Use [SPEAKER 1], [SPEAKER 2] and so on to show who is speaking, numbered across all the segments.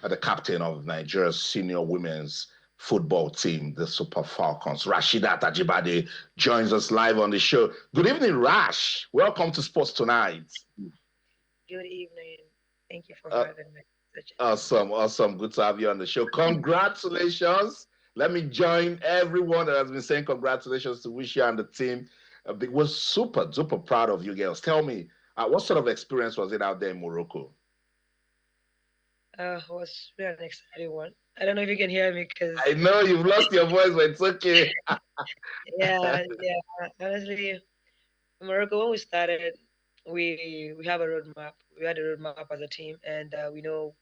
[SPEAKER 1] the captain of Nigeria's senior women's football team, the Super Falcons. Rasheedat Ajibade joins us live on the show. Good evening, Rash. Welcome to Sports Tonight.
[SPEAKER 2] Good evening. Thank you for
[SPEAKER 1] Uh,
[SPEAKER 2] having me.
[SPEAKER 1] awesome, awesome. Good to have you on the show. Congratulations. Let me join everyone that has been saying congratulations to wish you and the team. We're super, super proud of you girls. Tell me, what sort of experience was it out there in Morocco?
[SPEAKER 2] It was really an exciting one. I don't know if you can hear me because,
[SPEAKER 1] I know you've lost your voice, but it's okay.
[SPEAKER 2] yeah. Honestly, Morocco, when we started, we have a roadmap. We had a roadmap as a team, and we know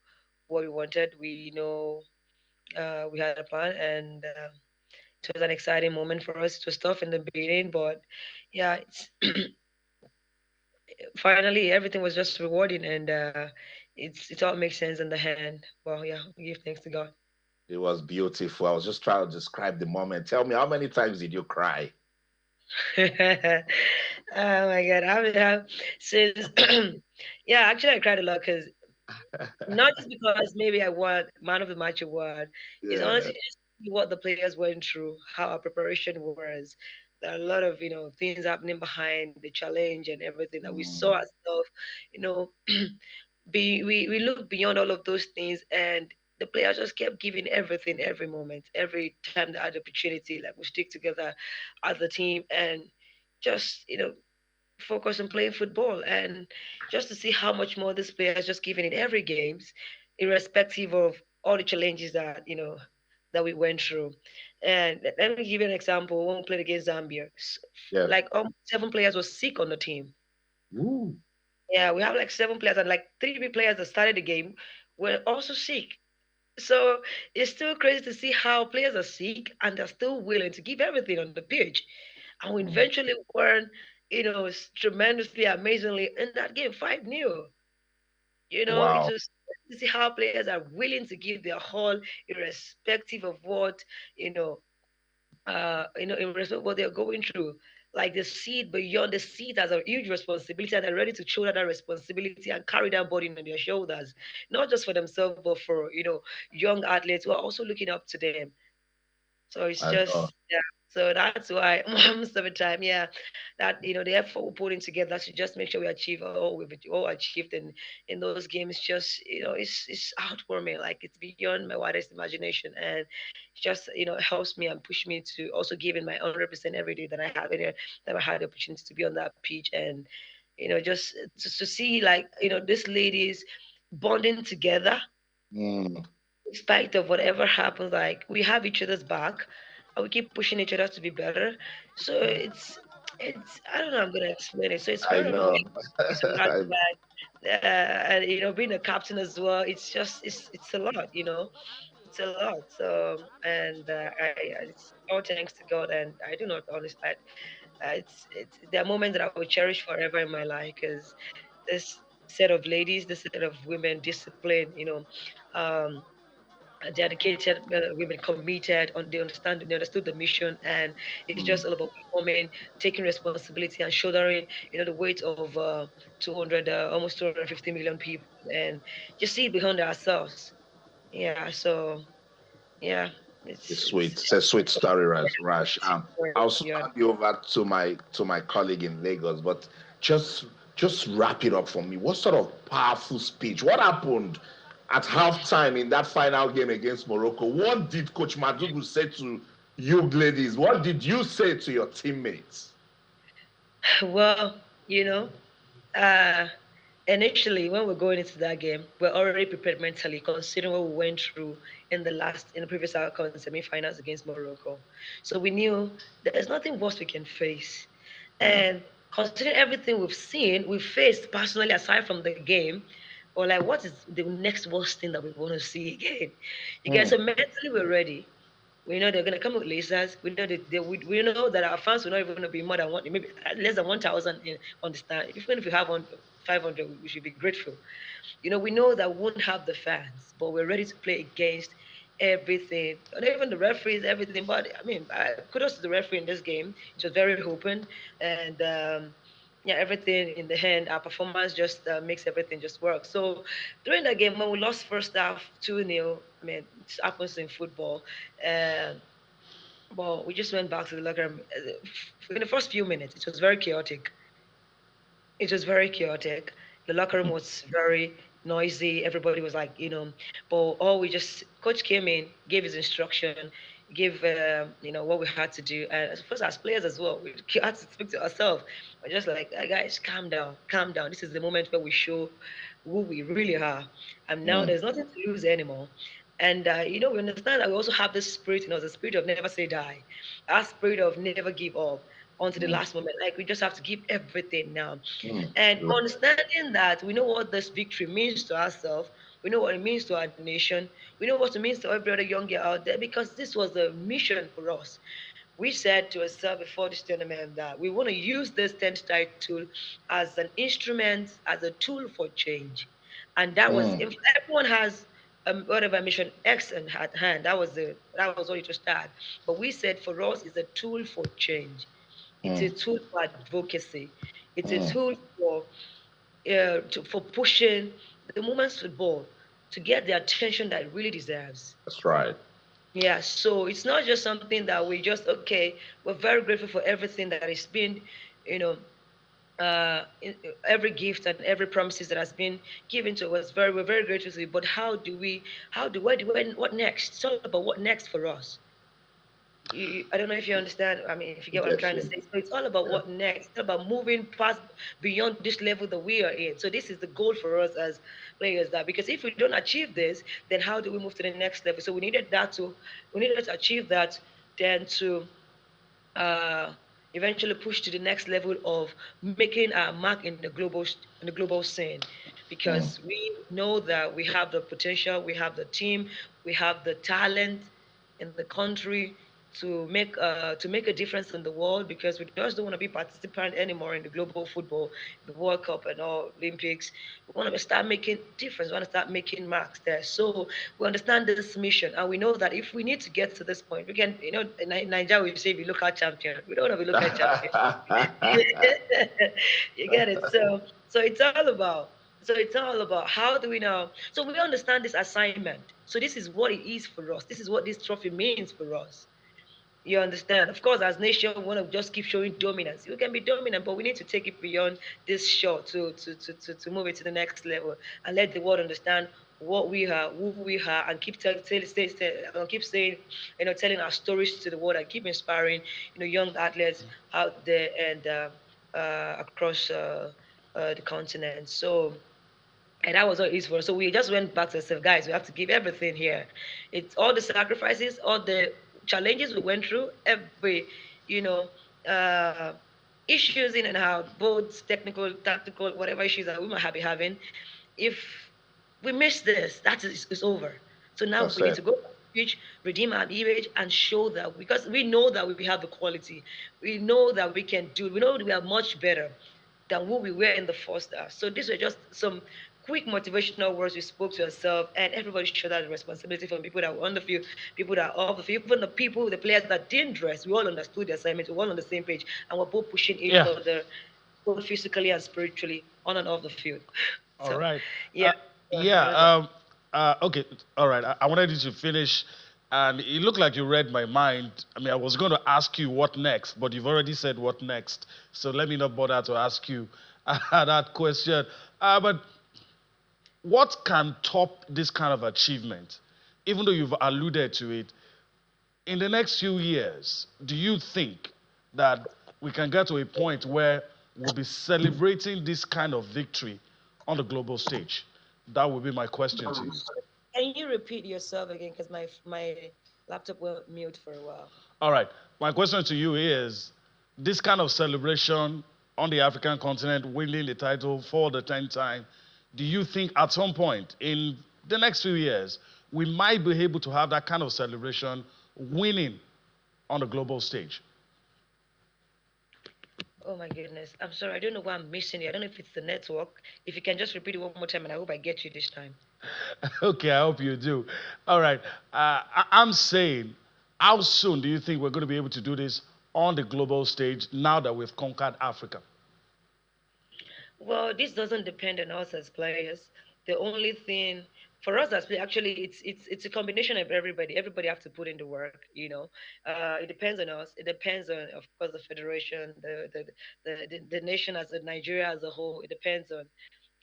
[SPEAKER 2] what we wanted. We know we had a plan, and it was an exciting moment for us. It was tough in the beginning, but yeah, finally everything was just rewarding, and it all makes sense in the hand. Well, yeah, we give thanks to God.
[SPEAKER 1] It was beautiful. I was just trying to describe the moment. Tell me, how many times did you cry?
[SPEAKER 2] Oh my God, I since yeah, actually I cried a lot because not just because maybe I won man of the match award. It's
[SPEAKER 1] Yeah.
[SPEAKER 2] honestly just what the players went through, how our preparation was. There are a lot of things happening behind the challenge and everything that we saw
[SPEAKER 1] Mm.
[SPEAKER 2] ourselves, you know, we looked beyond all of those things, and the players just kept giving everything every moment, every time they had the opportunity. Like we stick together as a team and just focus on playing football, and just to see how much more this player is just giving in every games, irrespective of all the challenges that that we went through. And let me give you an example. When we played against Zambia,
[SPEAKER 1] Yeah.
[SPEAKER 2] like 7 players were sick on the team.
[SPEAKER 1] Ooh.
[SPEAKER 2] Yeah, we have like 7 players, and like 3 players that started the game were also sick. So it's still crazy to see how players are sick and they're still willing to give everything on the pitch. And we
[SPEAKER 1] Mm.
[SPEAKER 2] eventually won, tremendously, amazingly in that game, 5-0. It's
[SPEAKER 1] Wow.
[SPEAKER 2] just to see how players are willing to give their all, irrespective of what, irrespective of what they're going through. Like the seed beyond the seed has a huge responsibility, and they're ready to shoulder that responsibility and carry that burden on their shoulders, not just for themselves, but for young athletes who are also looking up to them. So it's
[SPEAKER 1] I know.
[SPEAKER 2] just, yeah. So that's why most of the time, yeah, that the effort we're putting together to just make sure we achieve all we've all achieved in those games. Just it's outwarming. Like it's beyond my widest imagination, and it just helps me and push me to also give in my 100% every day that I have it, that I had the opportunity to be on that pitch, and just to see like these ladies bonding together
[SPEAKER 1] Mm.
[SPEAKER 2] in spite of whatever happens. Like we have each other's back, and we keep pushing each other to be better. So it's I don't know, I'm gonna explain it. So it's
[SPEAKER 1] I
[SPEAKER 2] very
[SPEAKER 1] know.
[SPEAKER 2] rewarding. It's a lot and being a captain as well, it's just it's a lot, it's a lot. So and it's all thanks to God, and I do not understand. It's there are moments that I will cherish forever in my life, because this set of ladies, this set of women, disciplined, um, dedicated women, committed on they understood the mission, and it's just
[SPEAKER 1] Mm.
[SPEAKER 2] all about performing, taking responsibility, and shouldering the weight of 200 almost 250 million people, and just see it behind ourselves. Yeah, so yeah,
[SPEAKER 1] It's
[SPEAKER 2] it's
[SPEAKER 1] sweet. It's a sweet story, Rash. I'll soon
[SPEAKER 2] yeah.
[SPEAKER 1] hand you over to my colleague in Lagos, but just just wrap it up for me. What sort of powerful speech? What happened at halftime in that final game against Morocco? What did Coach Madugu say to you ladies? What did you say to your teammates?
[SPEAKER 2] Well, uh initially, when we're going into that game, we're already prepared mentally, considering what we went through in the previous outcome semi-finals against Morocco. So we knew there's nothing worse we can face.
[SPEAKER 1] Hmm.
[SPEAKER 2] And considering everything we've faced personally aside from the game, or like what is the next worst thing that we want to see again? You guys,
[SPEAKER 1] Hmm.
[SPEAKER 2] so mentally we're ready. We know they're gonna come with lasers. We know we know that our fans will not even be more than one, maybe less than 1,000 on the stand. Even if we have on 500, we should be grateful. We know that we won't have the fans, but we're ready to play against everything, and even the referees, everything. But I mean, kudos to the referee in this game. It was very open, and yeah, everything in the hand, our performance just makes everything just work. So during that game, when we lost first half 2-0, I mean, it happens in football. Uh, but we just went back to the locker room. In the first few minutes, it was very chaotic. It was very chaotic. The locker room was very noisy. Everybody was like, but all we just coach came in, gave his instruction, gave what we had to do, and as first as players as well, we had to speak to ourselves. We're just like, guys, calm down, calm down. This is the moment where we show who we really are, and now
[SPEAKER 1] Mm,
[SPEAKER 2] there's nothing to lose anymore. And we understand that we also have this spirit, the spirit of never say die, our spirit of never give up until the
[SPEAKER 1] mm,
[SPEAKER 2] last moment. Like we just have to give everything now.
[SPEAKER 1] mm.
[SPEAKER 2] And
[SPEAKER 1] Right.
[SPEAKER 2] understanding that we know what this victory means to ourselves, we know what it means to our nation, we know what it means to every other young girl out there, because this was the mission for us. We said to ourselves before this tournament that we want to use this 10th title as an instrument, as a tool for change. And that was,
[SPEAKER 1] Mm,
[SPEAKER 2] if everyone has whatever mission X at hand, that was only to start. But we said for us, it's a tool for change. It's a
[SPEAKER 1] mm,
[SPEAKER 2] tool for advocacy. It's a
[SPEAKER 1] mm.
[SPEAKER 2] tool for pushing the women's football to get the attention that it really deserves.
[SPEAKER 1] That's right.
[SPEAKER 2] Yeah, so it's not just something that we just okay. We're very grateful for everything that has been, you know, every gift and every promises that has been given to us. We're very grateful to you. But what next? It's all about what next for us. I don't know if you understand. I mean, if you get what I'm
[SPEAKER 1] Get
[SPEAKER 2] trying to
[SPEAKER 1] you.
[SPEAKER 2] say. So it's all about
[SPEAKER 1] Yeah.
[SPEAKER 2] what next. It's about moving past beyond this level that we are in. So this is the goal for us as players. That because if we don't achieve this, then how do we move to the next level? So we needed to achieve that, then to uh, eventually push to the next level of making our mark in the global scene,
[SPEAKER 1] Mm,
[SPEAKER 2] because we know that we have the potential, we have the team, we have the talent in the country to make a difference in the world, because we just don't want to be participant anymore in the global football, the World Cup and all Olympics. We want to start making difference. We want to start making marks there. So we understand this mission, and we know that if we need to get to this point, we can. In Nigeria we say we local champion. We don't want to be local champion. You get it. So it's all about how do we know. So we understand this assignment. So this is what it is for us. This is what this trophy means for us. You understand? Of course, as nation, we want to just keep showing dominance. We can be dominant, but we need to take it beyond this shot to move it to the next level and let the world understand what we are, who we are, and keep saying, telling our stories to the world, and keep inspiring, young athletes out there and across the continent. So. And that was what it is for us. So we just went back to ourselves, guys, we have to give everything here. It's all the sacrifices, all the challenges we went through, every, you know, uh, issues in and out, both technical, tactical, whatever issues that we might have been having. If we miss this, is over. So now we
[SPEAKER 1] That's
[SPEAKER 2] need to
[SPEAKER 1] it.
[SPEAKER 2] go back to the pitch, redeem our image, and show that, because we know that we have the quality, we know that we can do, we know that we are much better than who we were in the first half. So these were just some quick motivational words we spoke to ourselves, and everybody showed that responsibility from people that were on the field, people that are off the field, even the players that didn't dress. We all understood the assignment, we were all on the same page, and we're both pushing each
[SPEAKER 3] Yeah.
[SPEAKER 2] other, both physically and spiritually, on and off the field.
[SPEAKER 3] All
[SPEAKER 2] So,
[SPEAKER 3] right.
[SPEAKER 2] yeah,
[SPEAKER 3] Uh,
[SPEAKER 2] that
[SPEAKER 3] yeah.
[SPEAKER 2] was it.
[SPEAKER 3] Okay. All right. I wanted you to finish, and it looked like you read my mind. I mean, I was going to ask you what next, but you've already said what next. So let me not bother to ask you that question. But what can top this kind of achievement? Even though you've alluded to it, in the next few years, do you think that we can get to a point where we'll be celebrating this kind of victory on the global stage? That would be my question to you.
[SPEAKER 2] Can you repeat yourself again? Because my laptop went mute for a while.
[SPEAKER 3] All right. My question to you is this kind of celebration on the African continent, winning the title for the 10th time, do you think at some point in the next few years, we might be able to have that kind of celebration winning on the global stage?
[SPEAKER 2] Oh my goodness. I'm sorry. I don't know why I'm missing it. I don't know if it's the network. If you can just repeat it one more time, and I hope I get you this time.
[SPEAKER 3] Okay, I hope you do. All right. I'm saying, how soon do you think we're going to be able to do this on the global stage now that we've conquered Africa?
[SPEAKER 2] Well, this doesn't depend on us as players. The only thing for us as players, actually, it's a combination of everybody. Everybody have to put in the work. It depends on us. It depends on, of course, the federation, the nation as a Nigeria as a whole. It depends on,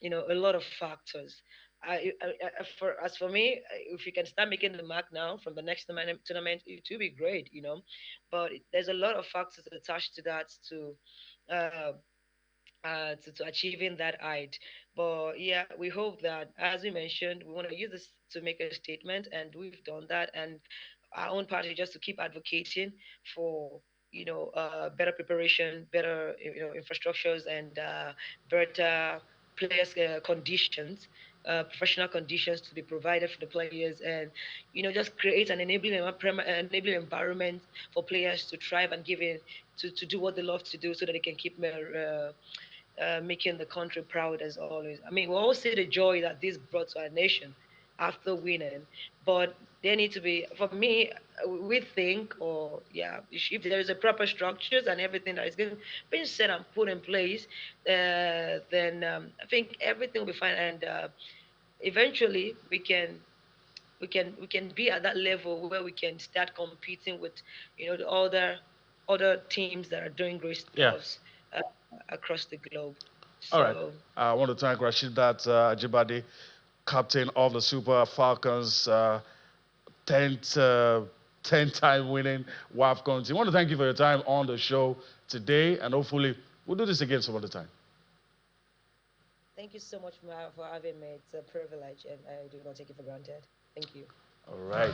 [SPEAKER 2] a lot of factors. As for me, if you can start making the mark now from the next tournament, it will be great. But there's a lot of factors attached to that uh, to achieving that height. But yeah, we hope that, as we mentioned, we want to use this to make a statement, and we've done that. And our own party just to keep advocating for better preparation, better infrastructures, and better players conditions. Professional conditions to be provided for the players, and just create an enabling environment for players to thrive and give in to do what they love to do, so that they can keep making the country proud as always. I mean, we all see the joy that this brought to our nation after winning, but there need to be, for me, we think, or yeah, if there is a proper structures and everything that is being set and put in place, then I think everything will be fine, and eventually we can be at that level where we can start competing with the other teams that are doing great
[SPEAKER 3] Yeah.
[SPEAKER 2] stuffs uh, across the globe.
[SPEAKER 3] All right.
[SPEAKER 2] So
[SPEAKER 3] I want to thank Rashidat Ajibade, captain of the Super Falcons, 10th, 10-time winning WAFCON team. I want to thank you for your time on the show today, and hopefully we'll do this again some other time.
[SPEAKER 2] thank you so much for having me. It's a privilege, and I do not take it for granted. Thank you.
[SPEAKER 3] All right.